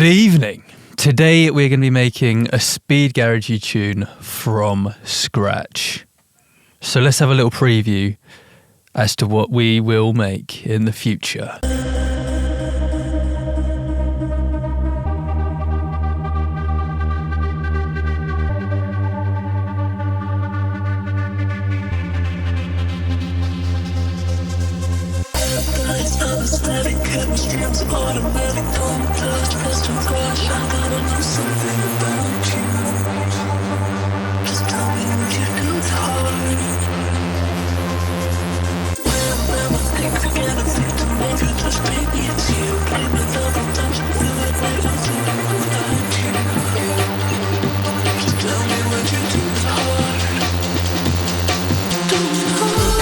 Good evening. Today we're going to be making a speed garagey tune from scratch. So let's have a little preview as to what we will make in the future. Static chemistry's automatic, don't touch, best of rush. I gotta know something about you. Just tell me what you do with heart. When I think again, I think to make you touch, baby, it's you. Play my double touch, do it right, I'll do it without you. Just tell me what you do with heart. Do with heart.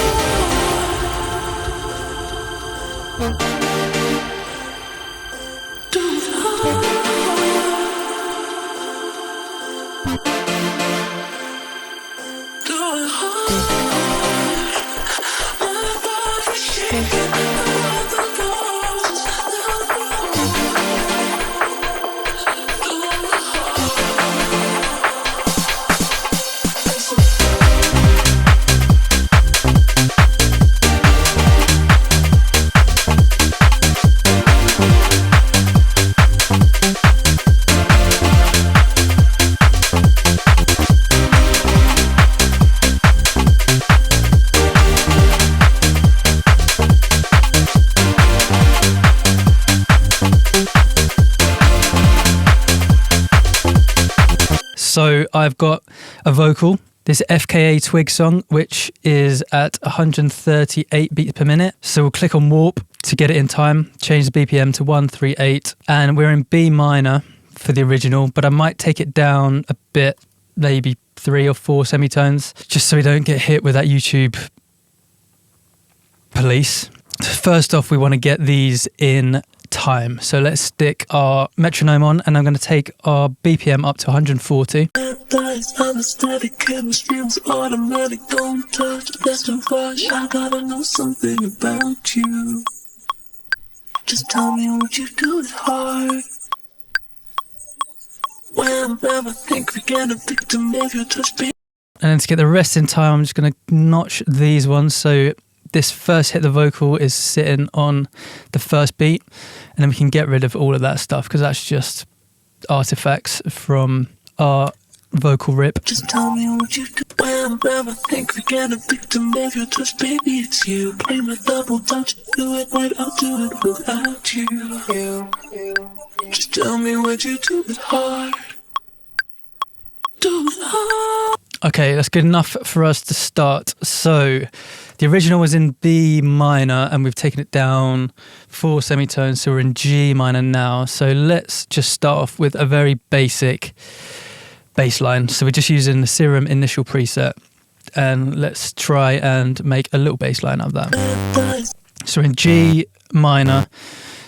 So I've got a vocal, this FKA Twig song, which is at 138 beats per minute. So we'll click on warp to get it in time, change the BPM to 138, and we're in B minor for the original, but I might take it down a bit, maybe 3 or 4 semitones, just so we don't get hit with that YouTube police. First off, we want to get these in time. So let's stick our metronome on, and I'm going to take our BPM up to 140. Static chemistry's automatic, don't touch, best of rush. I gotta know something about you. Just tell me what you do with heart. Whenever think we get a victim of your touch, baby. And then to get the rest in time, I'm just going to notch these ones. So this first hit, the vocal is sitting on the first beat, and then we can get rid of all of that stuff because that's just artifacts from our vocal rip. Just tell me what you do. Whenever think we get a victim of your touch, baby, it's you. Play my double touch, do it right, I'll do it without you. Just tell me what you do with heart. Do with heart. Okay, that's good enough for us to start. So the original was in B minor and we've taken it down 4 semitones, so we're in G minor now. So let's just start off with a very basic bass line. So we're just using the Serum initial preset, and let's try and make a little bass line out of that. So we're in G minor,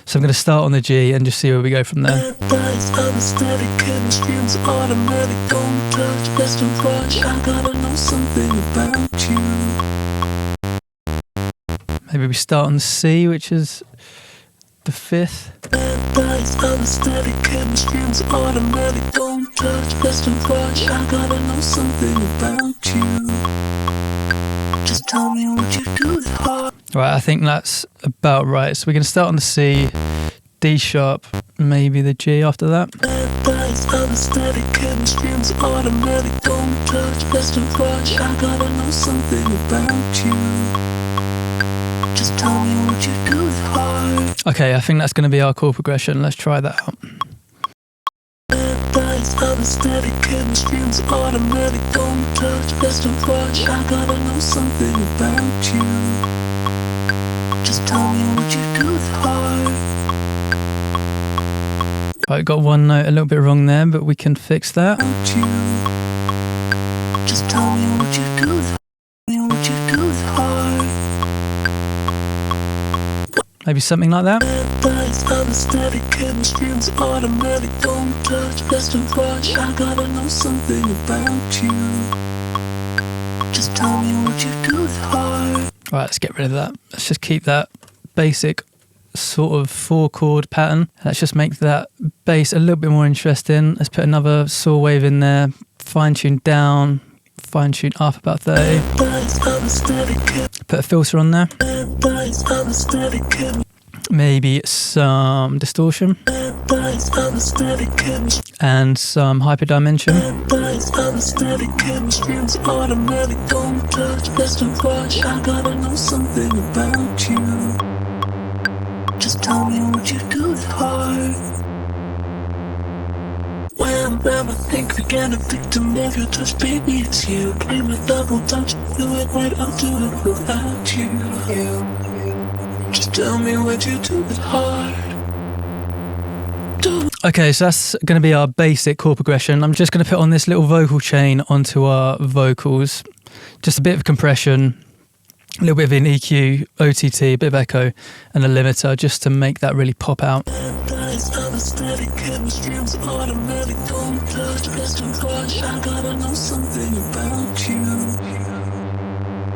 so I'm going to start on the G and just see where we go from there. Static chemistry's automatic, don't touch, best of rush. I gotta know something about you. Maybe we start on the C, which is the 5th. Static chemistry's automatic, don't touch, best of rush. I gotta know something about you. Just tell me what you do with heart. Right, I think that's about right. So we're going to start on the C, D sharp, maybe the G after that. Static chemistry's automatic, don't touch, best of rush. I gotta know something about you. Just tell me what you do with heart. Okay, I think that's going to be our chord progression. Let's try that out. Static chemistry's automatic, don't touch, best of rush. I gotta know something about you. Just tell me what you do with heart. Right, got one note a little bit wrong there, but we can fix that. Just tell me what you do with heart. Maybe something like that. Static chemistry's automatic, don't touch, best of rush. I gotta know something about you. Just tell me what you do with heart. Right, let's get rid of that. Let's just keep that basic sort of 4-chord pattern. Let's just make that bass a little bit more interesting. Let's put another saw wave in there, fine tune down, fine tune up about 30. Put a filter on there. Maybe some distortion and some hyperdimension. Just tell me what you do at heart. Whenever think again, a victim of your touch, baby, it's you. Play my double touch, do it right, I'll do it without you. Just tell me what you do at heart. Okay, so that's going to be our basic chord progression. I'm just going to put on this little vocal chain onto our vocals. Just a bit of compression, a little bit of an EQ, OTT, a bit of echo, and a limiter just to make that really pop out.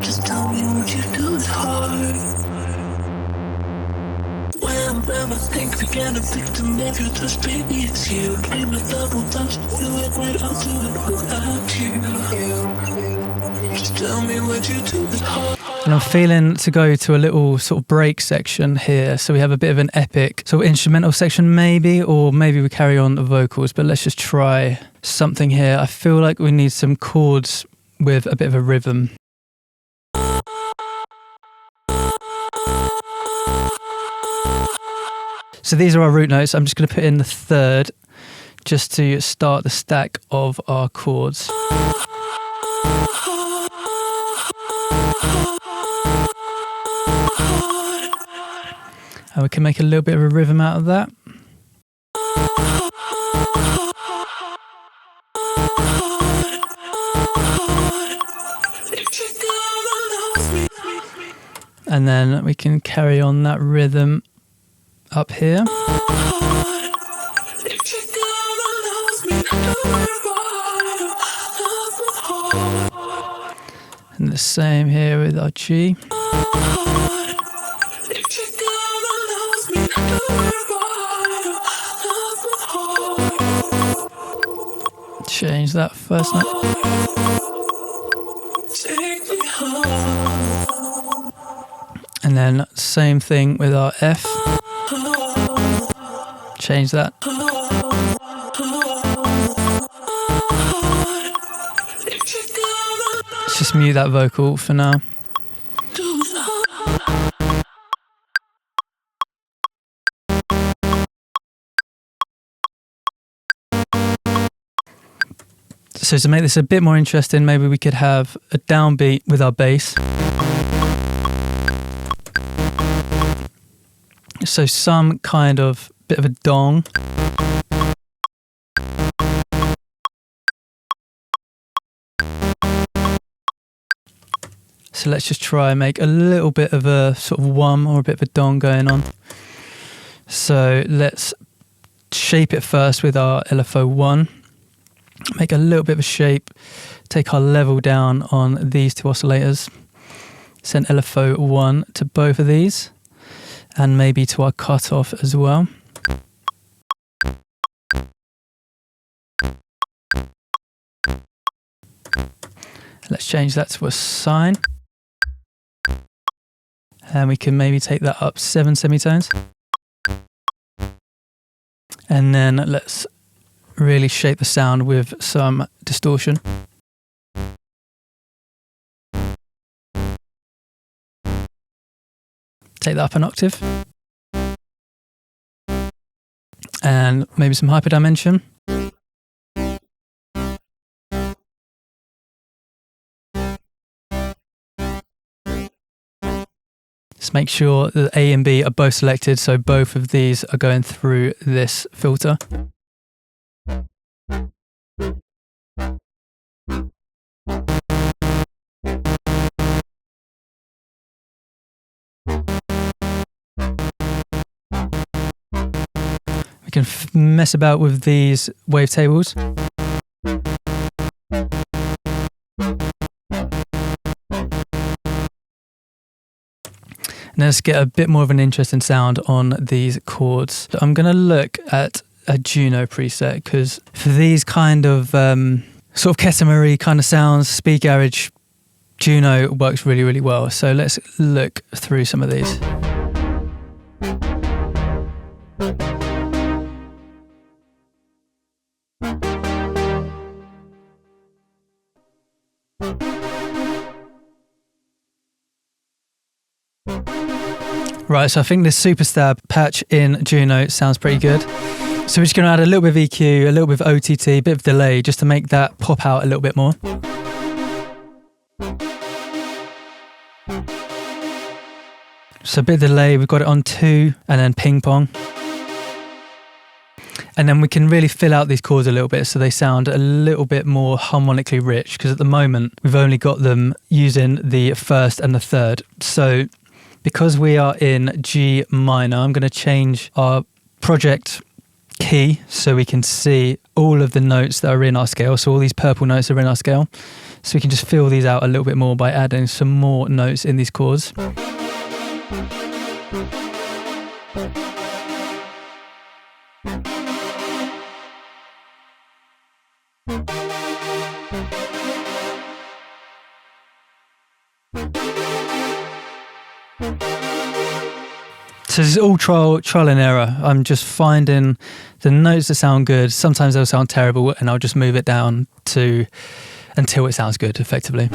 Just tell me what you do at heart. Whenever think again, a victim of your touch, baby, it's you. Play my double touch, do it right, I'll do it without you. Just tell me what you do at heart. And I'm feeling to go to a little sort of break section here. So we have a bit of an epic sort of instrumental section maybe, or maybe we carry on the vocals, but let's just try something here. I feel like we need some chords with a bit of a rhythm. So these are our root notes. I'm just going to put in the third just to start the stack of our chords. And we can make a little bit of a rhythm out of that. And then we can carry on that rhythm up here. And the same here with our G. Change that first note. And then same thing with our F. Change that. Let's just mute that vocal for now. So to make this a bit more interesting, maybe we could have a downbeat with our bass. So some kind of bit of a dong. So let's just try and make a little bit of a sort of whum or a bit of a dong going on. So let's shape it first with our LFO1. Make a little bit of a shape, take our level down on these two oscillators, send LFO1 to both of these, and maybe to our cutoff as well. Let's change that to a sine. And we can maybe take that up 7 semitones. And then let's really shape the sound with some distortion. Take that up an octave. And maybe some hyperdimension. Just make sure that A and B are both selected, so both of these are going through this filter. We can mess about with these wavetables. And let's get a bit more of an interesting sound on these chords. I'm going to look at a Juno preset, because for these kind of sort of Ketamari kind of sounds, speed garage, Juno works really, really well. So let's look through some of these. Right, so I think this super stab patch in Juno sounds pretty good. So we're just going to add a little bit of EQ, a little bit of OTT, a bit of delay, just to make that pop out a little bit more. So a bit of delay, we've got it on 2, and then ping pong. And then we can really fill out these chords a little bit so they sound a little bit more harmonically rich, because at the moment we've only got them using the first and the third. So because we are in G minor, I'm going to change our project key so we can see all of the notes that are in our scale. So all these purple notes are in our scale. So we can just fill these out a little bit more by adding some more notes in these chords. So this is all trial and error. I'm just finding the notes that sound good. Sometimes they'll sound terrible, and I'll just move it down to until it sounds good, effectively.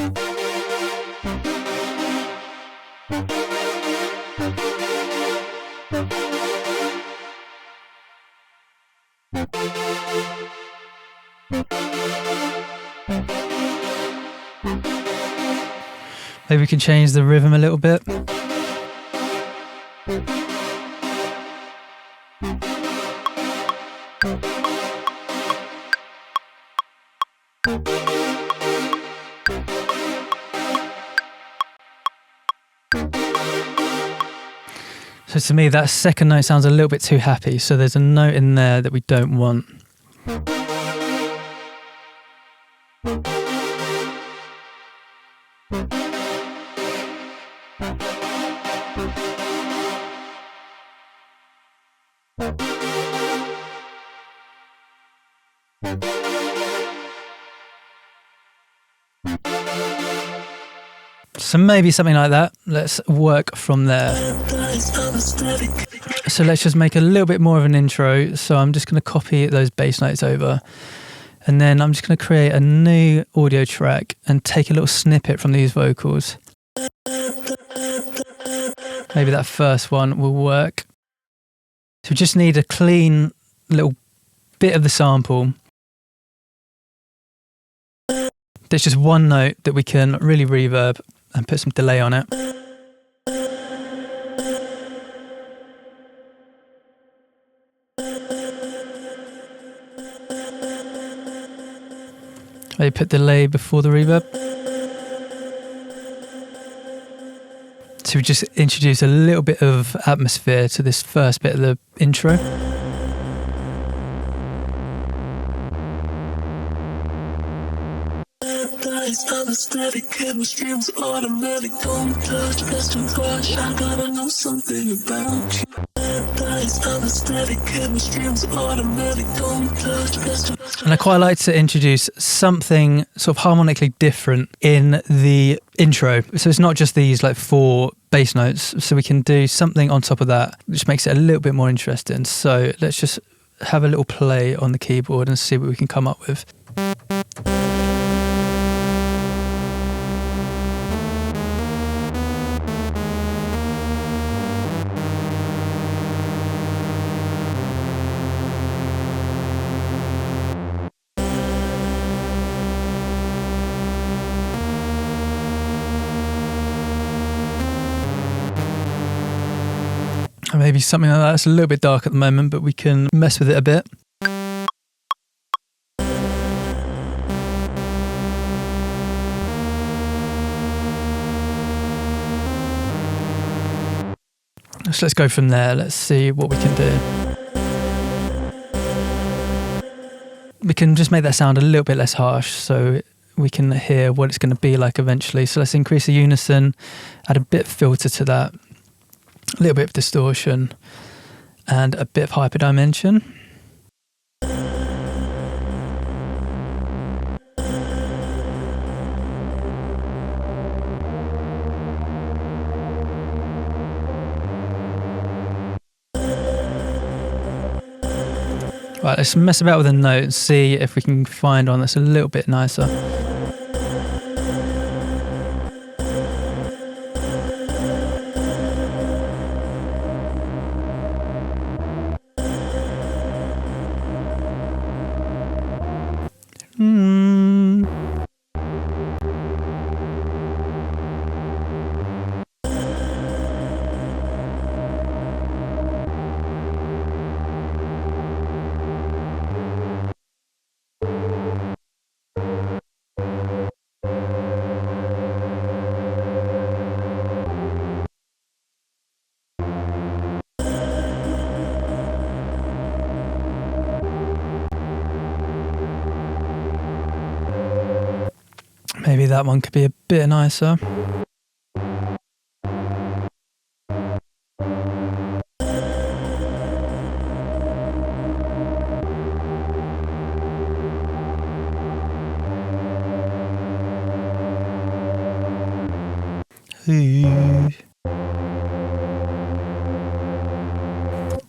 Maybe we can change the rhythm a little bit. So to me, that second note sounds a little bit too happy. So there's a note in there that we don't want. So maybe something like that. Let's work from there. So let's just make a little bit more of an intro. So I'm just going to copy those bass notes over. And then I'm just going to create a new audio track and take a little snippet from these vocals. Maybe that first one will work. So we just need a clean little bit of the sample. There's just one note that we can really reverb and put some delay on it. Maybe put delay before the reverb. So we just introduce a little bit of atmosphere to this first bit of the intro. Anesthetic, chemistry was automatic. Don't touch, best to crush. I gotta know something about you. Anesthetic, chemistry was automatic. Don't touch, best to. And I quite like to introduce something sort of harmonically different in the intro. So it's not just these like 4 bass notes. So we can do something on top of that, which makes it a little bit more interesting. So let's just have a little play on the keyboard and see what we can come up with. Maybe something like that. It's a little bit dark at the moment, but we can mess with it a bit. So let's go from there. Let's see what we can do. We can just make that sound a little bit less harsh so we can hear what it's going to be like eventually. So let's increase the unison, add a bit of filter to that. a little bit of distortion, and a bit of hyperdimension. Right, let's mess about with a note and see if we can find one that's a little bit nicer. Maybe that one could be a bit nicer.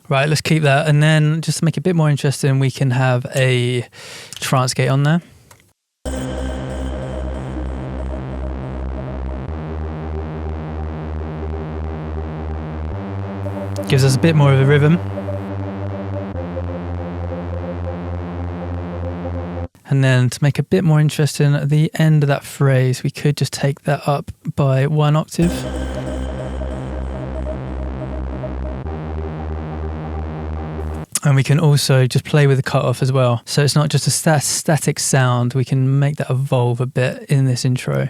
Right, let's keep that, and then just to make it a bit more interesting, we can have a trance gate on there. Gives us a bit more of a rhythm. And then to make it a bit more interesting, at the end of that phrase, we could just take that up by 1 octave. And we can also just play with the cutoff as well. So it's not just a static sound, we can make that evolve a bit in this intro.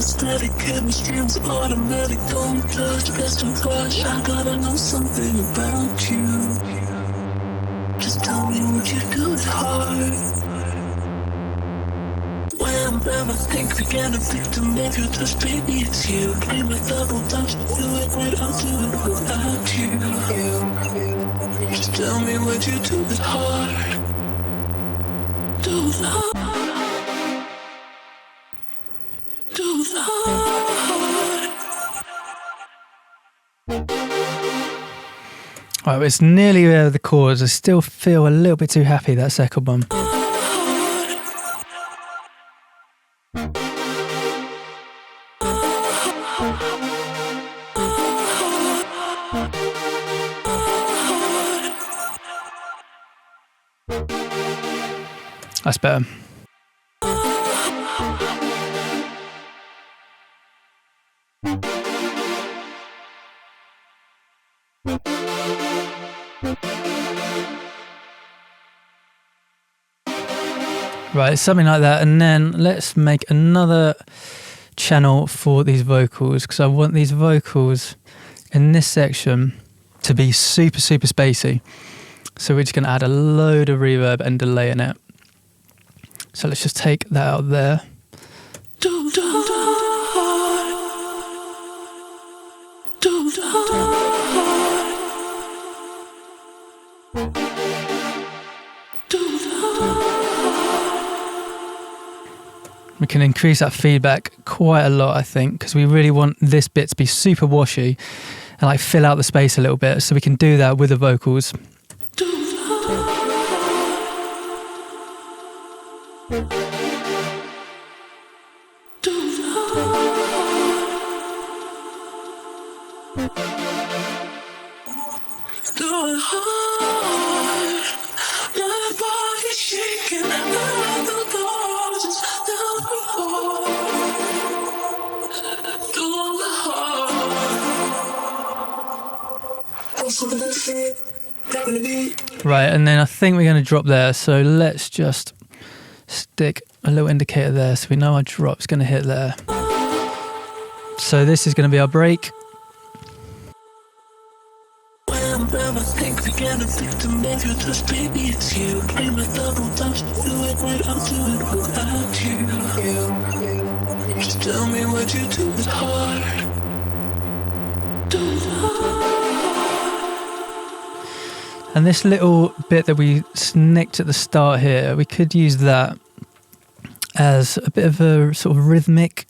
Static chemistry's automatic, don't touch, best to crush. I gotta know something about you. Just tell me what you do is hard. When never think again, a victim of your touch, baby, it's you. Play my double touch, do it right, I'll do it without you. Just tell me what you do is hard. Do it hard. Right, it's nearly there with the chords. I still feel a little bit too happy, that second one. That's better. Right, something like that, and then let's make another channel for these vocals, because I want these vocals in this section to be super spacey. So we're just going to add a load of reverb and delay in it. So let's just take that out there. We can increase that feedback quite a lot, I think, because we really want this bit to be super washy and like fill out the space a little bit. So we can do that with the vocals. Right, and then I think we're going to drop there, so let's just stick a little indicator there so we know our drop's going to hit there. So this is going to be our break. Never think we get a victim of your touch, baby, it's you. Play my double touch, do it right, I'll do it without you. Just tell me what you do with heart. Do it hard. And this little bit that we snicked at the start here, we could use that as a bit of a sort of rhythmic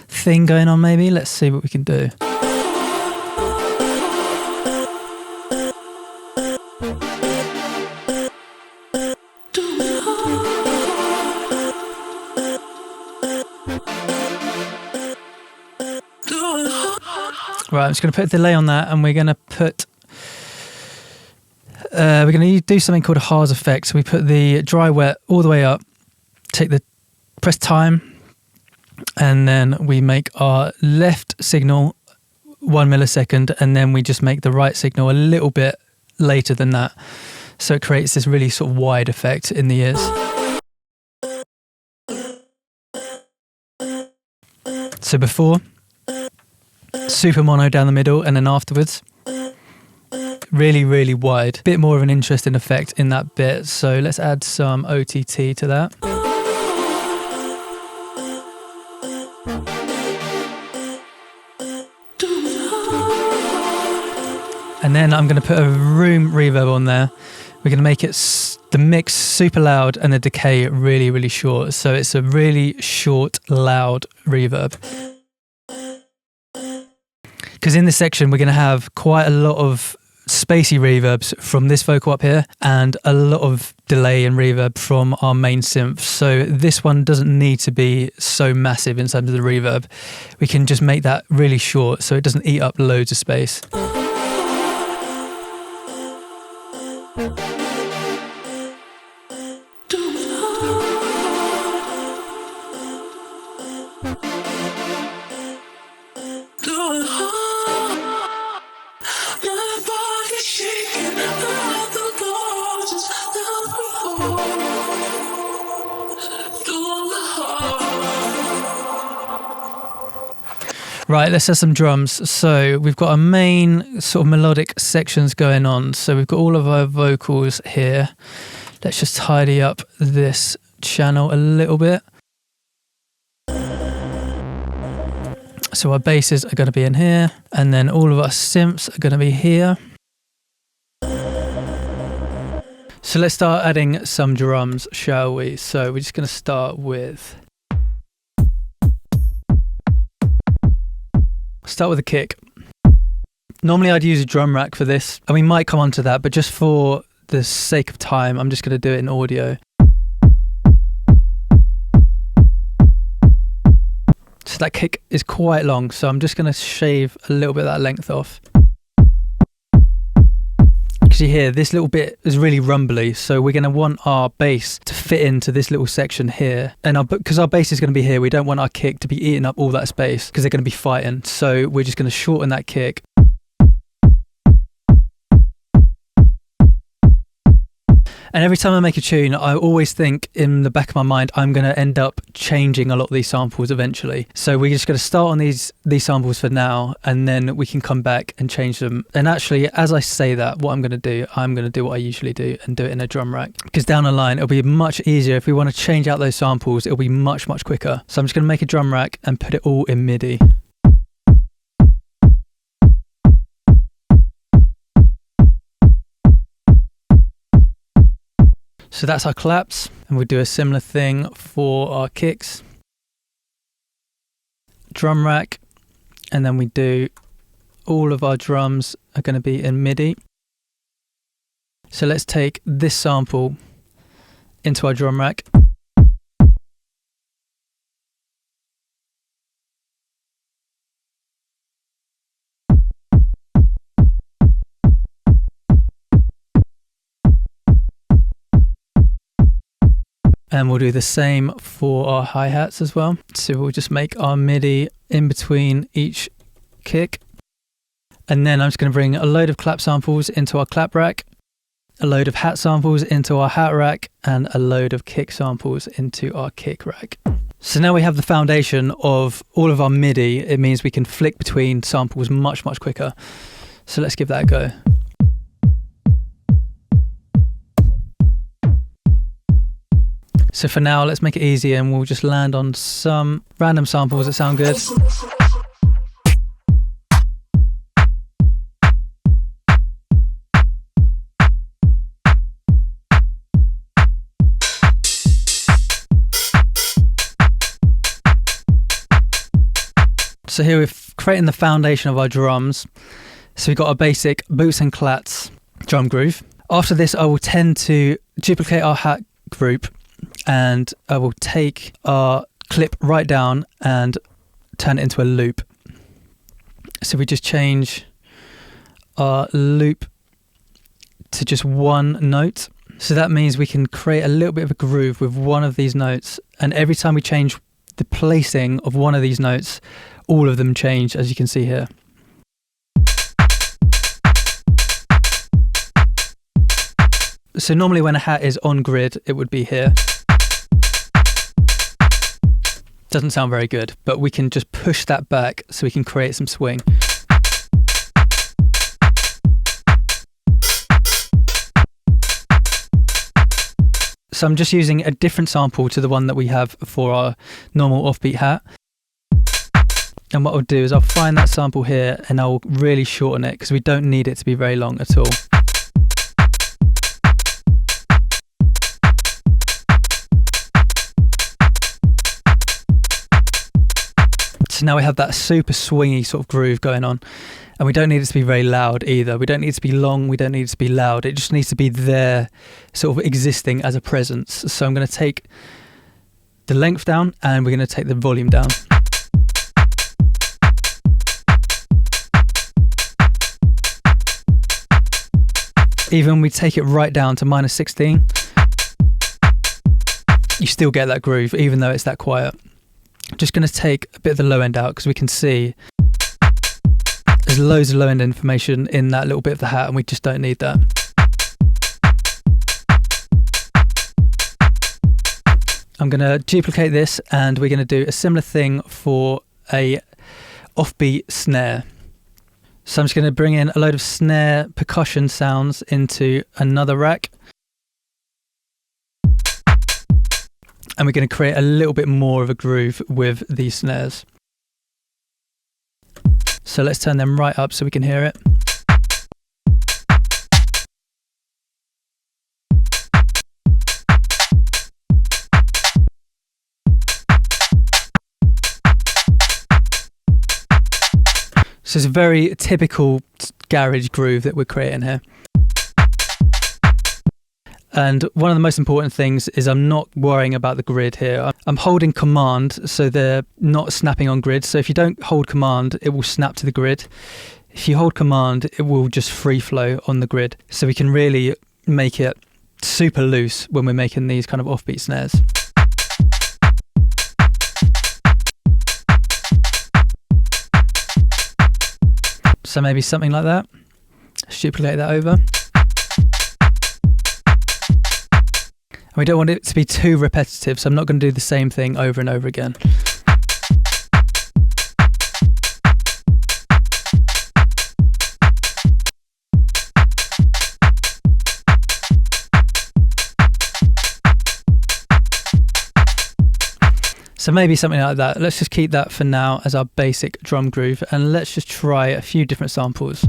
thing going on maybe. Let's see what we can do. Right, I'm just going to put a delay on that, and we're going to put we're going to do something called a Haas effect. So we put the dry wet all the way up, press time, and then we make our left signal 1 millisecond, and then we just make the right signal a little bit later than that. So it creates this really sort of wide effect in the ears. So before, super mono down the middle, and then afterwards, really, really wide. Bit more of an interesting effect in that bit. So let's add some OTT to that. And then I'm going to put a room reverb on there. We're going to make it the mix super loud and the decay really, really short. So it's a really short, loud reverb. Because in this section, we're going to have quite a lot of spacey reverbs from this vocal up here and a lot of delay and reverb from our main synth. So this one doesn't need to be so massive in terms of the reverb. We can just make that really short so it doesn't eat up loads of space. Right, let's have some drums. So we've got our main sort of melodic sections going on. So we've got all of our vocals here. Let's just tidy up this channel a little bit. So our basses are going to be in here, and then all of our synths are going to be here. So let's start adding some drums, shall we? So we're just going to start with a kick. Normally I'd use a drum rack for this, and we might come on to that, but just for the sake of time, I'm just going to do it in audio. So that kick is quite long, so I'm just going to shave a little bit of that length off. Because you hear this little bit is really rumbly, so we're going to want our bass to fit into this little section here. And because our bass is going to be here, we don't want our kick to be eating up all that space because they're going to be fighting. So we're just going to shorten that kick. And every time I make a tune, I always think in the back of my mind, I'm going to end up changing a lot of these samples eventually. So we're just going to start on these samples for now, and then we can come back and change them. And actually, as I say that, what I'm going to do what I usually do and do it in a drum rack. Because down the line, it'll be much easier. If we want to change out those samples, it'll be much, much quicker. So I'm just going to make a drum rack and put it all in MIDI. So that's our claps, and we'll do a similar thing for our kicks. Drum rack, and then we do all of our drums are going to be in MIDI. So let's take this sample into our drum rack. And we'll do the same for our hi-hats as well. So we'll just make our MIDI in between each kick. And then I'm just going to bring a load of clap samples into our clap rack, a load of hat samples into our hat rack, and a load of kick samples into our kick rack. So now we have the foundation of all of our MIDI. It means we can flick between samples much, much quicker. So let's give that a go. So for now, let's make it easy and we'll just land on some random samples that sound good. So here we're creating the foundation of our drums. So we've got our basic boots and clats drum groove. After this, I will tend to duplicate our hat group and I will take our clip right down and turn it into a loop. So we just change our loop to just one note. So that means we can create a little bit of a groove with one of these notes, and every time we change the placing of one of these notes, all of them change, as you can see here. So normally when a hat is on grid, it would be here. Doesn't sound very good, but we can just push that back so we can create some swing. So I'm just using a different sample to the one that we have for our normal offbeat hat. And what I'll do is I'll find that sample here and I'll really shorten it because we don't need it to be very long at all. So now we have that super swingy sort of groove going on, and we don't need it to be very loud either. We don't need it to be long, we don't need it to be loud. It just needs to be there, sort of existing as a presence. So I'm going to take the length down and we're going to take the volume down. Even when we take it right down to -16, you still get that groove even though it's that quiet. Just going to take a bit of the low end out because we can see there's loads of low end information in that little bit of the hat and we just don't need that. I'm going to duplicate this and we're going to do a similar thing for a offbeat snare. So I'm just going to bring in a load of snare percussion sounds into another rack. And we're going to create a little bit more of a groove with these snares. So let's turn them right up so we can hear it. So it's a very typical garage groove that we're creating here. And one of the most important things is I'm not worrying about the grid here. I'm holding command so they're not snapping on grid. So if you don't hold command, it will snap to the grid. If you hold command, it will just free flow on the grid. So we can really make it super loose when we're making these kind of offbeat snares. So maybe something like that. Let's duplicate that over. And we don't want it to be too repetitive, so I'm not going to do the same thing over and over again. So maybe something like that. Let's just keep that for now as our basic drum groove, and let's just try a few different samples.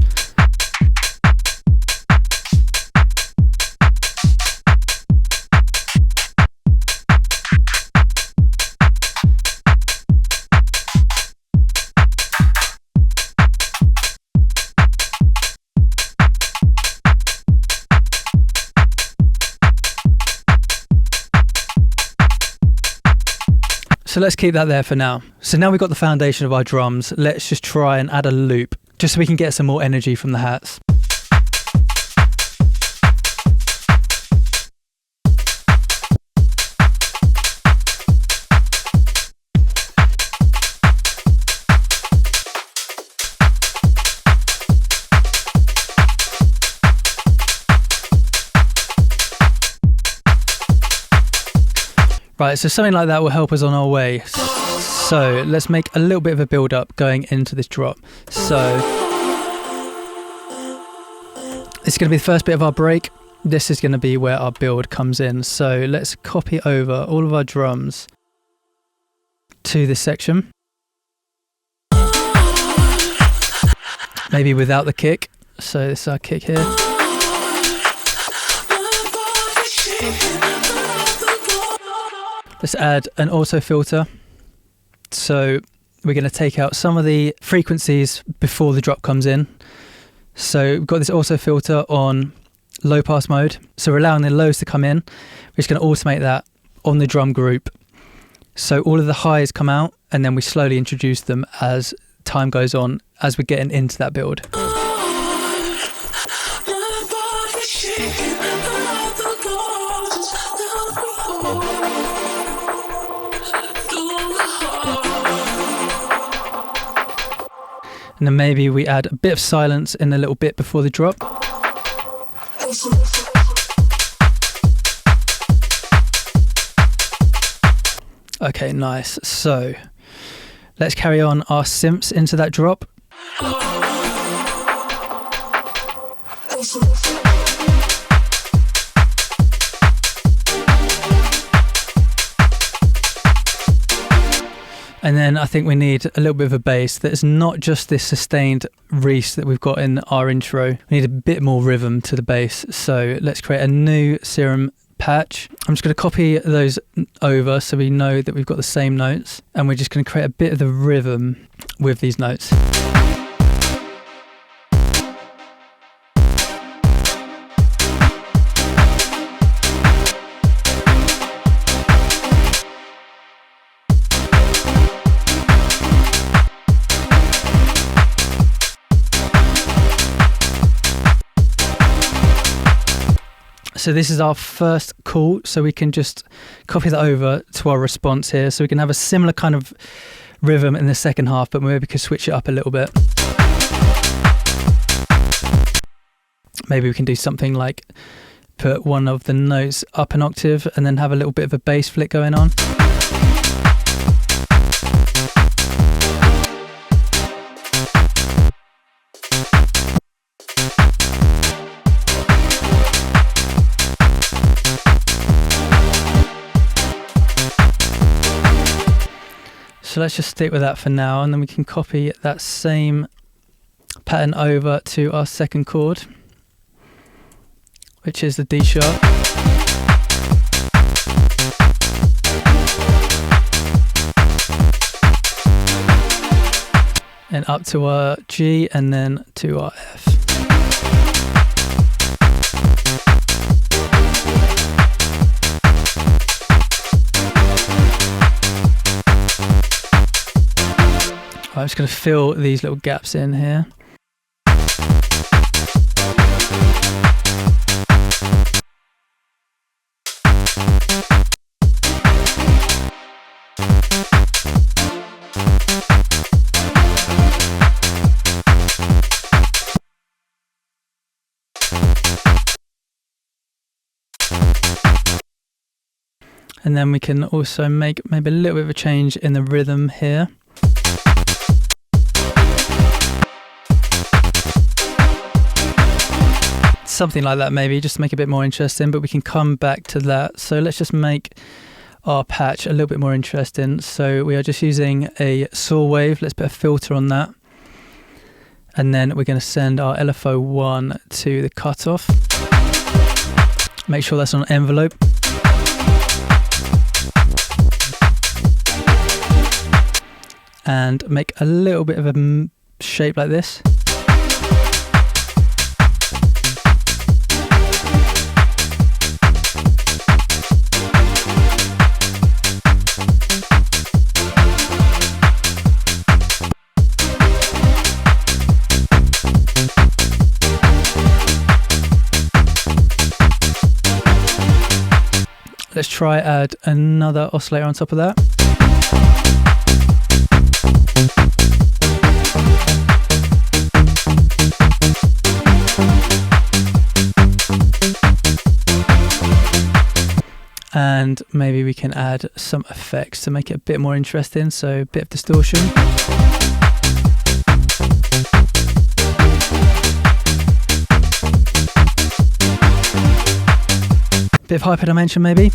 So let's keep that there for now. So now we've got the foundation of our drums, let's just try and add a loop, just so we can get some more energy from the hats. Right, so something like that will help us on our way. So let's make a little bit of a build up going into this drop. So it's going to be the first bit of our break. this is going to be where our build comes in. So let's copy over all of our drums to this section. Maybe without the kick. So this is our kick here. Let's add an auto filter. So we're going to take out some of the frequencies before the drop comes in. So we've got this auto filter on low pass mode. So we're allowing the lows to come in. We're just going to automate that on the drum group. So all of the highs come out, and then we slowly introduce them as time goes on, as we're getting into that build. And then maybe we add a bit of silence in a little bit before the drop. Okay, nice. So let's carry on our synths into that drop. And then I think we need a little bit of a bass that is not just this sustained reese that we've got in our intro. We need a bit more rhythm to the bass. So let's create a new serum patch. I'm just going to copy those over so we know that we've got the same notes, and we're just going to create a bit of the rhythm with these notes. So this is our first call, so we can just copy that over to our response here. So we can have a similar kind of rhythm in the second half, but maybe we can switch it up a little bit. Maybe we can do something like put one of the notes up an octave and then have a little bit of a bass flick going on. So let's just stick with that for now, and then we can copy that same pattern over to our second chord, which is the D sharp. And up to our G, and then to our F. I'm just going to fill these little gaps in here. And then we can also make maybe a little bit of a change in the rhythm here. Something like that, maybe just to make it a bit more interesting, but we can come back to that. So let's just make our patch a little bit more interesting. So we are just using a saw wave. Let's put a filter on that, and then we're going to send our LFO1 to the cutoff. Make sure that's on envelope. And make a little bit of a shape like this. Let's try add another oscillator on top of that. And maybe we can add some effects to make it a bit more interesting, so a bit of distortion. Bit of hyperdimension maybe.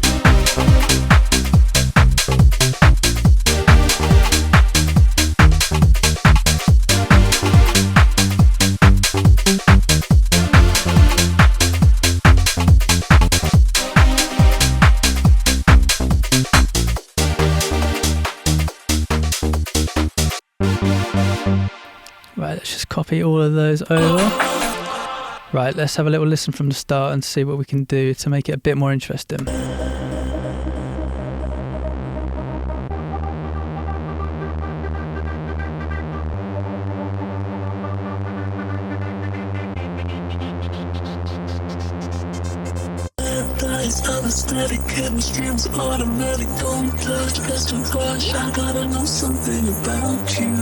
Right, let's just copy all of those over. Right, let's have a little listen from the start and see what we can do to make it a bit more interesting. Static chemistry's automatic, don't touch, best to rush. I gotta know something about you.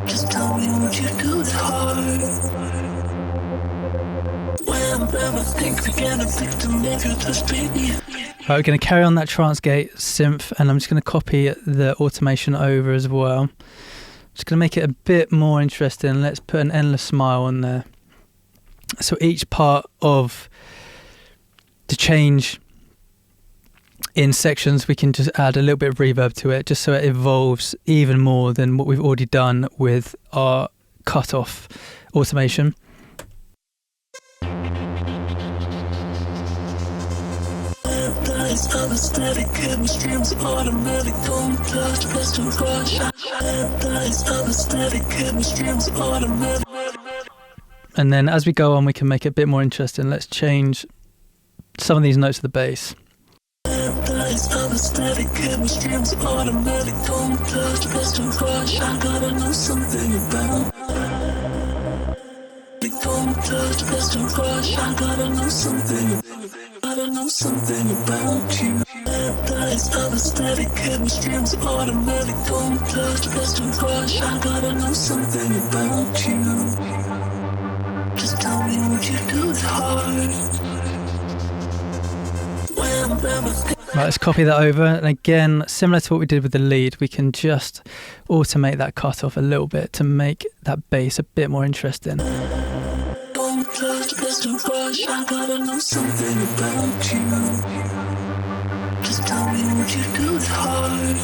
Just tell me what you do at heart. Whenever think began a victim of your touch, baby. Right, we're going to carry on that trance gate synth, and I'm just going to copy the automation over as well. Just going to make it a bit more interesting. Let's put an endless smile on there. So each part of the change in sections, we can just add a little bit of reverb to it, just so it evolves even more than what we've already done with our cutoff automation. Static chemistry's automatic, don't touch, best to rush. Static chemistry's automatic. And then as we go on, we can make it a bit more interesting. Let's change some of these notes of the bass. Static chemistry's automatic, don't touch, best to rush. I gotta know something about. Don't touch, best to rush. I gotta know something. Gotta know something about you. Static chemistry's automatic, don't touch, best to rush. I gotta know something about you. Just tell me what you do at heart. Right, let's copy that over, and again, similar to what we did with the lead, we can just automate that cutoff a little bit to make that bass a bit more interesting. Don't touch, best to rush. I gotta know something about you. Just tell me what you do at heart.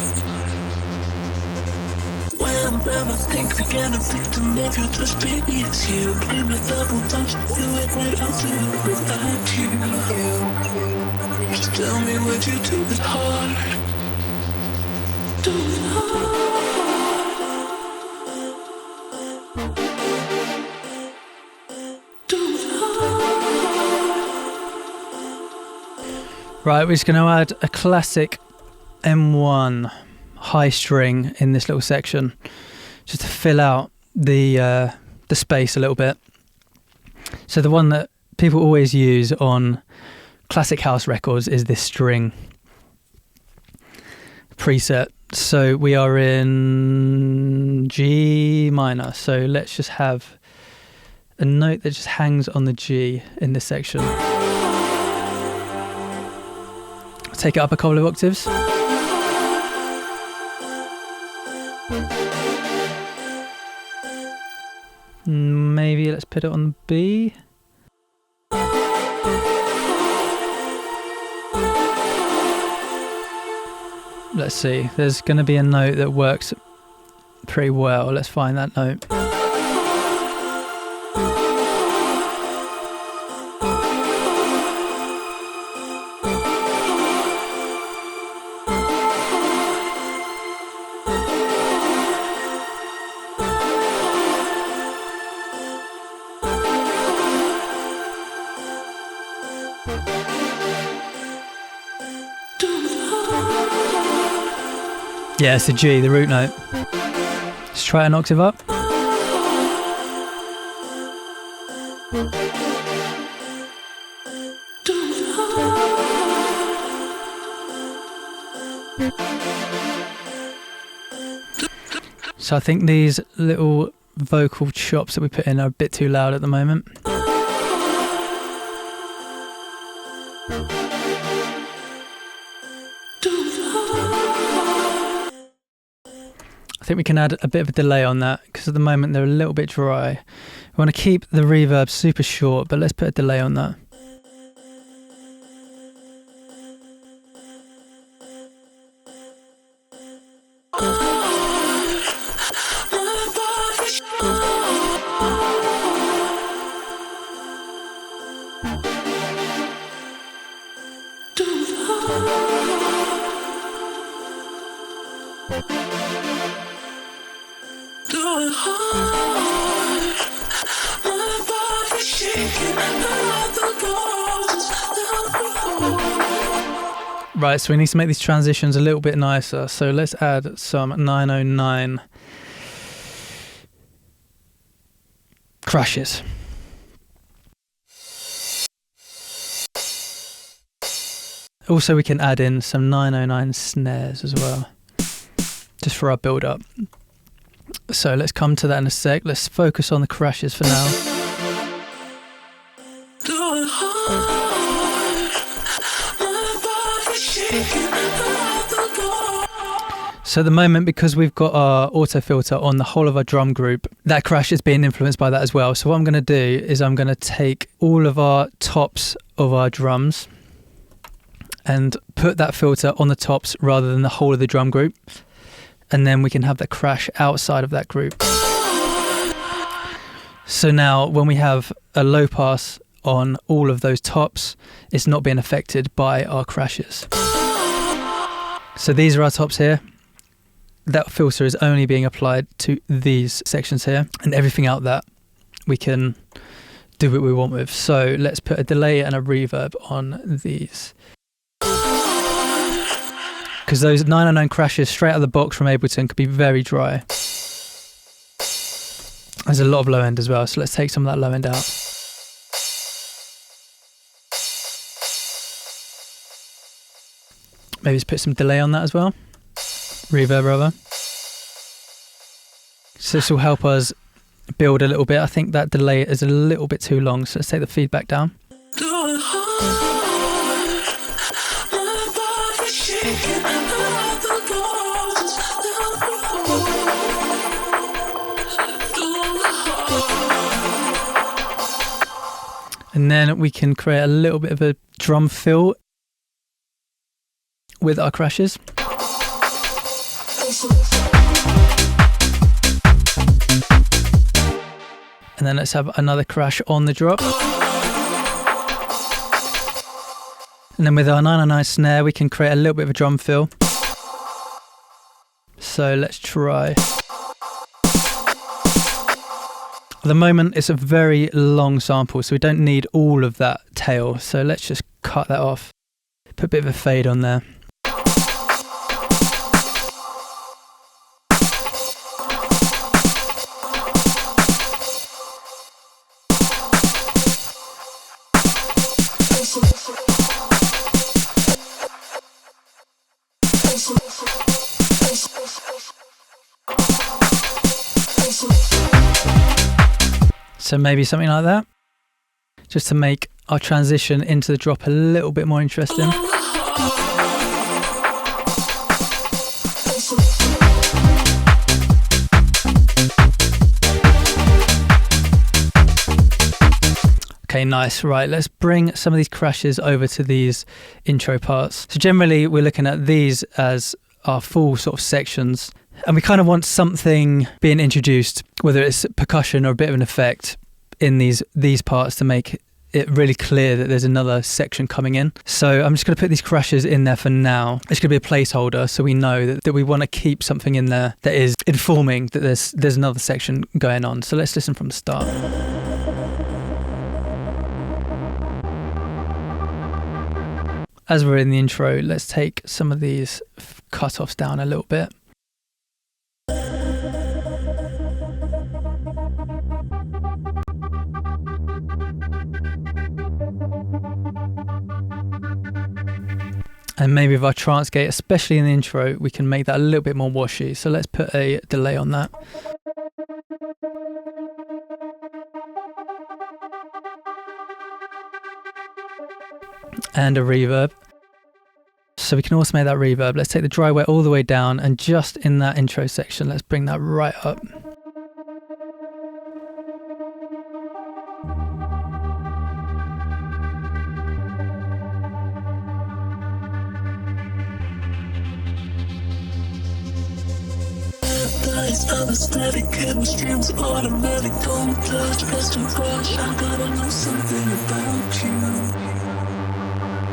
Whenever think began a victim of your touch, baby, it's you. Play my double touch, do it right, I'll do it without you. Just tell me what you do at heart. Do it hard. Do it hard. Right, we're just going to add a classic M1 high string in this little section, just to fill out the space a little bit. So the one that people always use on classic house records is this string preset. So we are in G minor, so let's just have a note that just hangs on the G in this section. Take it up a couple of octaves. Maybe let's put it on B. Let's see, there's going to be a note that works pretty well. Let's find that note. Yeah, it's a G, the root note. Let's try an octave up. So I think these little vocal chops that we put in are a bit too loud at the moment. I think we can add a bit of a delay on that because at the moment they're a little bit dry. We want to keep the reverb super short, but let's put a delay on that. Right, so we need to make these transitions a little bit nicer. So let's add some 909 crashes. Also, we can add in some 909 snares as well, just for our build up. So let's come to that in a sec. Let's focus on the crashes for now. So at the moment, because we've got our auto filter on the whole of our drum group, that crash is being influenced by that as well. So what I'm going to do is I'm going to take all of our tops of our drums and put that filter on the tops rather than the whole of the drum group. And then we can have that crash outside of that group. So now when we have a low pass on all of those tops, it's not being affected by our crashes. So these are our tops here. That filter is only being applied to these sections here, and everything out that we can do what we want with. So let's put a delay and a reverb on these. Because those 909 crashes straight out of the box from Ableton could be very dry. There's a lot of low end as well, so let's take some of that low end out. Maybe just put some delay on that as well. Reverb rather. So this will help us build a little bit. I think that delay is a little bit too long, so let's take the feedback down. And then we can create a little bit of a drum fill with our crashes. And then let's have another crash on the drop. And then with our 909 snare, we can create a little bit of a drum fill. So let's try. At the moment, it's a very long sample, so we don't need all of that tail. So let's just cut that off. Put a bit of a fade on there. So maybe something like that, just to make our transition into the drop a little bit more interesting. Okay, nice. Right, let's bring some of these crashes over to these intro parts. So generally we're looking at these as our full sort of sections, and we kind of want something being introduced, whether it's percussion or a bit of an effect in these parts to make it really clear that there's another section coming in. So I'm just going to put these crashes in there for now. It's going to be a placeholder, so we know that we want to keep something in there that is informing that there's another section going on. So let's listen from the start. As we're in the intro, let's take some of these cut-offs down a little bit. And maybe with our trance gate, especially in the intro, we can make that a little bit more washy. So let's put a delay on that. And a reverb. So we can also make that reverb. Let's take the dry wet all the way down, and just in that intro section, let's bring that right up. Static chemistry's automatic, don't touch, press to rush. I gotta know something about you.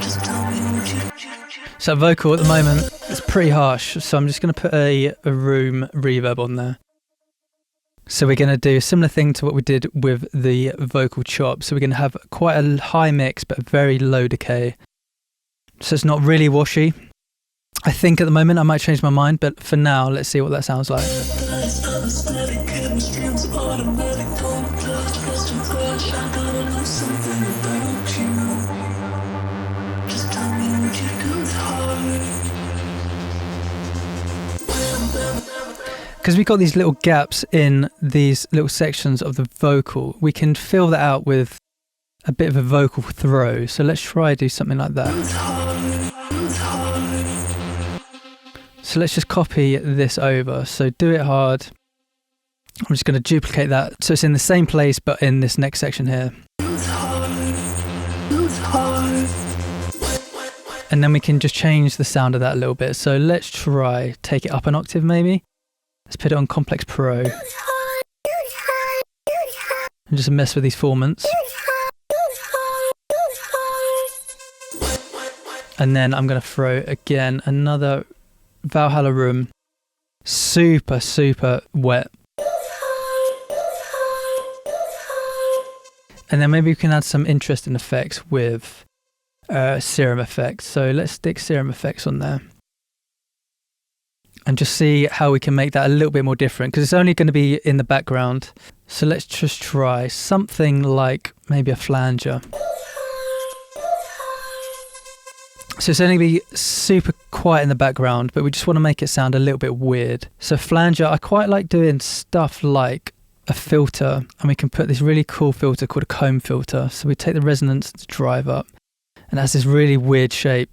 Just tell me what you So vocal at the moment, it's pretty harsh. So I'm just going to put a room reverb on there. So we're going to do a similar thing to what we did with the vocal chop. So we're going to have quite a high mix, but a very low decay. So it's not really washy. I think at the moment I might change my mind, but for now, let's see what that sounds like. Because we've got these little gaps in these little sections of the vocal, we can fill that out with a bit of a vocal throw. So let's try do something like that. So let's just copy this over. So do it hard. I'm just going to duplicate that so it's in the same place but in this next section here. And then we can just change the sound of that a little bit. So let's try take it up an octave maybe. Let's put it on Complex Pro. And just mess with these formants. And then I'm going to throw again another Valhalla room. Super, super wet. And then maybe we can add some interesting effects with serum effects. So let's stick serum effects on there. And just see how we can make that a little bit more different because it's only going to be in the background. So let's just try something like maybe a flanger. So it's only going to be super quiet in the background, but we just want to make it sound a little bit weird. So flanger, I quite like doing stuff like a filter, and we can put this really cool filter called a comb filter. So we take the resonance to drive up, and that's this really weird shape.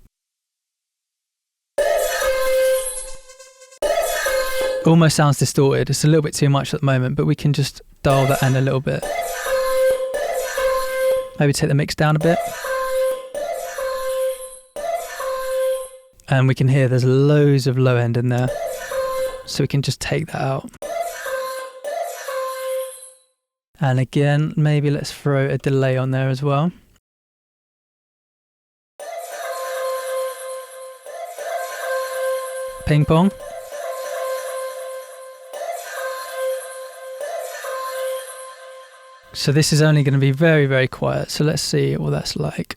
Almost sounds distorted. It's a little bit too much at the moment, but we can just dial that in a little bit. Maybe take the mix down a bit. And we can hear there's loads of low end in there. So we can just take that out. And again, maybe let's throw a delay on there as well. Ping pong. So this is only going to be very, very quiet. So let's see what that's like.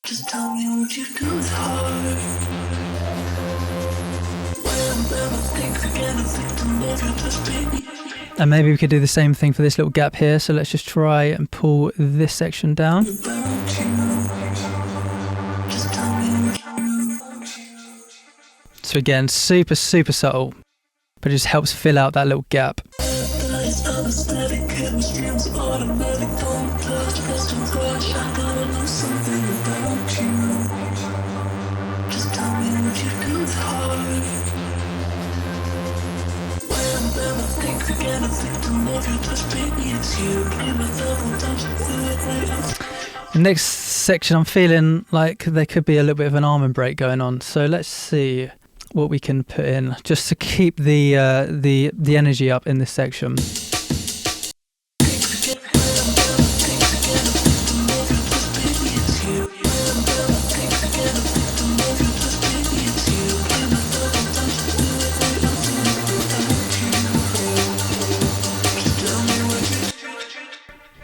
Just tell me what you do with heart. And maybe we could do the same thing for this little gap here. So let's just try and pull this section down. So again, super, super subtle, but it just helps fill out that little gap. The next section, I'm feeling like there could be a little bit of an almond break going on. So let's see what we can put in just to keep the energy up in this section.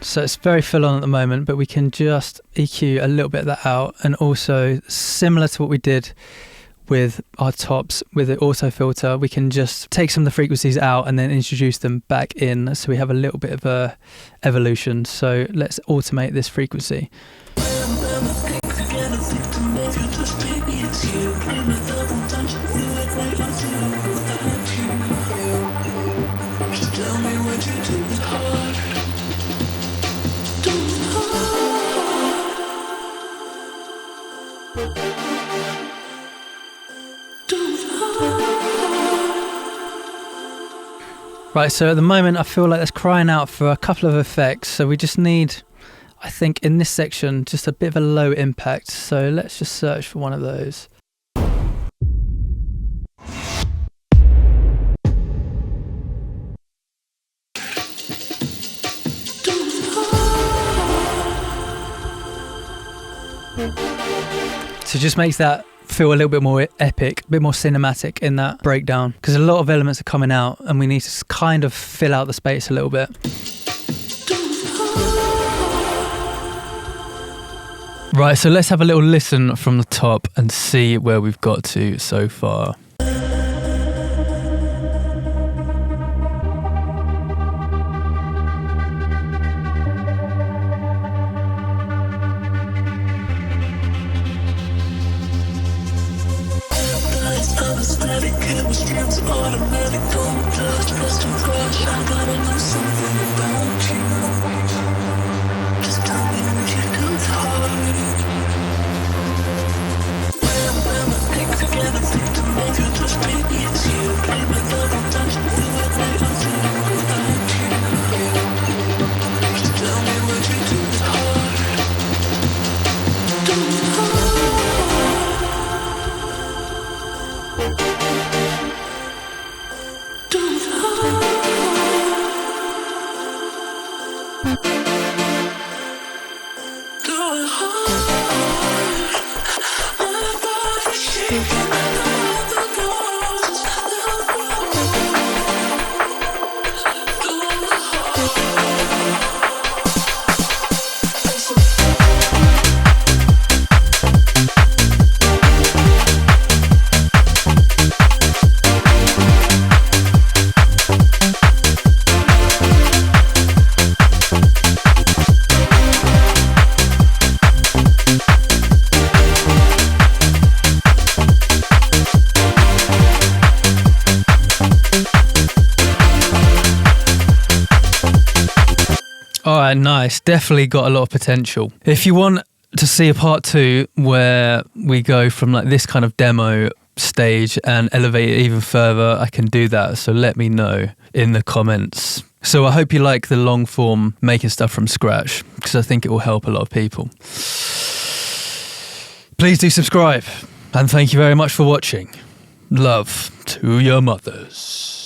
So it's very full on at the moment, but we can just EQ a little bit of that out. And also similar to what we did with our tops with the auto filter, we can just take some of the frequencies out and then introduce them back in. So we have a little bit of a evolution. So let's automate this frequency. Right, so at the moment I feel like that's crying out for a couple of effects. So we just need, I think in this section, just a bit of a low impact. So let's just search for one of those. So it just makes that feel a little bit more epic, a bit more cinematic in that breakdown, because a lot of elements are coming out and we need to kind of fill out the space a little bit. Right, so let's have a little listen from the top and see where we've got to so far. Alright, nice. Definitely got a lot of potential. If you want to see a part 2 where we go from like this kind of demo stage and elevate it even further, I can do that. So let me know in the comments. So I hope you like the long form making stuff from scratch, because I think it will help a lot of people. Please do subscribe, and thank you very much for watching. Love to your mothers.